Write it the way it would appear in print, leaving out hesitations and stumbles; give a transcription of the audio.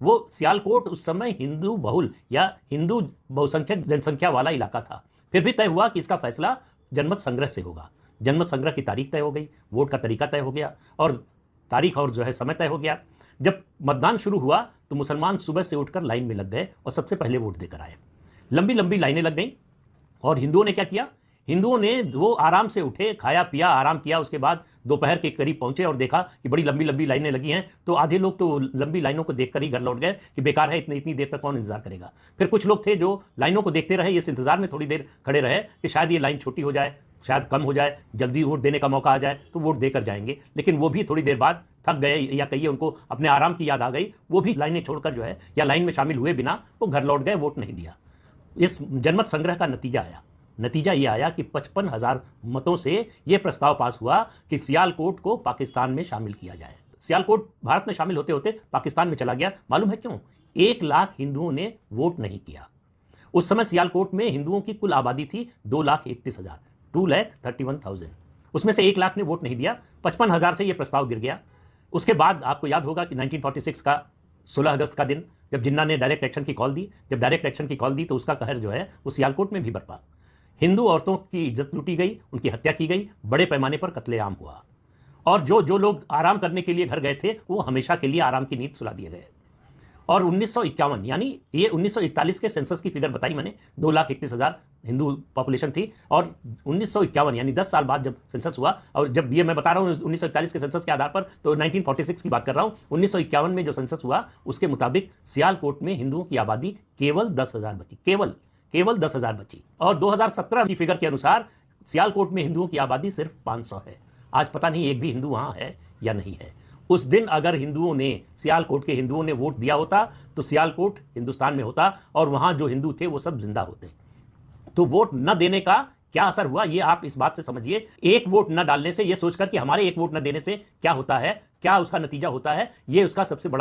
वो सियालकोट उस समय हिंदू बहुल या हिंदू बहुसंख्यक जनसंख्या वाला इलाका था। फिर भी तय हुआ कि इसका फैसला जनमत संग्रह से होगा। जनमत संग्रह की तारीख तय हो गई, वोट का तरीका तय हो गया और तारीख और जो है समय तय हो गया। जब मतदान शुरू हुआ तो मुसलमान सुबह से उठकर लाइन में लग गए और सबसे पहले वोट देकर आए। लंबी लंबी लाइनें लग गई और हिंदुओं ने क्या किया, हिंदुओं ने वो आराम से उठे, खाया पिया, आराम किया। उसके बाद दोपहर के करीब पहुंचे और देखा कि बड़ी लंबी लंबी लाइनें लगी हैं, तो आधे लोग तो लंबी लाइनों को देखकर ही घर लौट गए कि बेकार है, इतनी इतनी देर तक कौन इंतजार करेगा। फिर कुछ लोग थे जो लाइनों को देखते रहे, इस इंतजार में थोड़ी देर खड़े रहे कि शायद ये लाइन छोटी हो जाए, शायद कम हो जाए, जल्दी वोट देने का मौका आ जाए तो वोट देकर जाएंगे। लेकिन वो भी थोड़ी देर बाद थक गए या कहिए उनको अपने आराम की याद आ गई, वो भी लाइनें छोड़कर जो है या लाइन में शामिल हुए बिना वो घर लौट गए, वोट नहीं दिया। इस जनमत संग्रह का नतीजा यह आया कि 55,000 मतों से यह प्रस्ताव पास हुआ कि सियालकोट को पाकिस्तान में शामिल किया जाए। सियालकोट भारत में शामिल होते होते पाकिस्तान में चला गया। मालूम है क्यों? 1 लाख हिंदुओं ने वोट नहीं किया। उस समय सियालकोट में हिंदुओं की कुल आबादी थी 2,31,000, 2,31,000। उसमें से 1 लाख ने वोट नहीं दिया। 55,000 से यह प्रस्ताव गिर गया। उसके बाद आपको याद होगा कि 1946 का 16 अगस्त का दिन, जब जिन्ना ने डायरेक्ट एक्शन की कॉल दी, जब डायरेक्ट एक्शन की कॉल दी तो उसका कहर जो है वो सियालकोट में भी बरपा। हिंदू औरतों की इज्जत लूटी गई, उनकी हत्या की गई, बड़े पैमाने पर कत्लेआम हुआ और जो जो लोग आराम करने के लिए घर गए थे वो हमेशा के लिए आराम की नींद सुला दिए गए। और 1951 यानी ये 1941 के सेंसस की फिगर बताई मैंने, 2,31,000 हिंदू पॉपुलेशन थी। और 1951 यानी 10 साल बाद जब सेंसस हुआ, और जब ये मैं बता रहा हूँ 1941 के सेंसस के आधार पर, तो 1946 की बात कर रहा हूँ। 1951 में जो सेंसस हुआ उसके मुताबिक सियालकोट में हिंदुओं की आबादी केवल 10,000 बची, केवल 10,000 बची। और 2017 की फिगर के अनुसार सियालकोट में हिंदुओं की आबादी सिर्फ 500 है। आज पता नहीं एक भी हिंदू वहां है या नहीं है। उस दिन अगर हिंदुओं ने, सियालकोट के हिंदुओं ने वोट दिया होता तो सियालकोट हिंदुस्तान में होता और वहां जो हिंदू थे वो सब जिंदा होते। तो वोट न देने का क्या असर हुआ ये आप इस बात से समझिए। एक वोट न डालने से, ये सोचकर कि हमारे एक वोट न देने से क्या होता है, क्या उसका नतीजा होता है, ये उसका सबसे बड़ा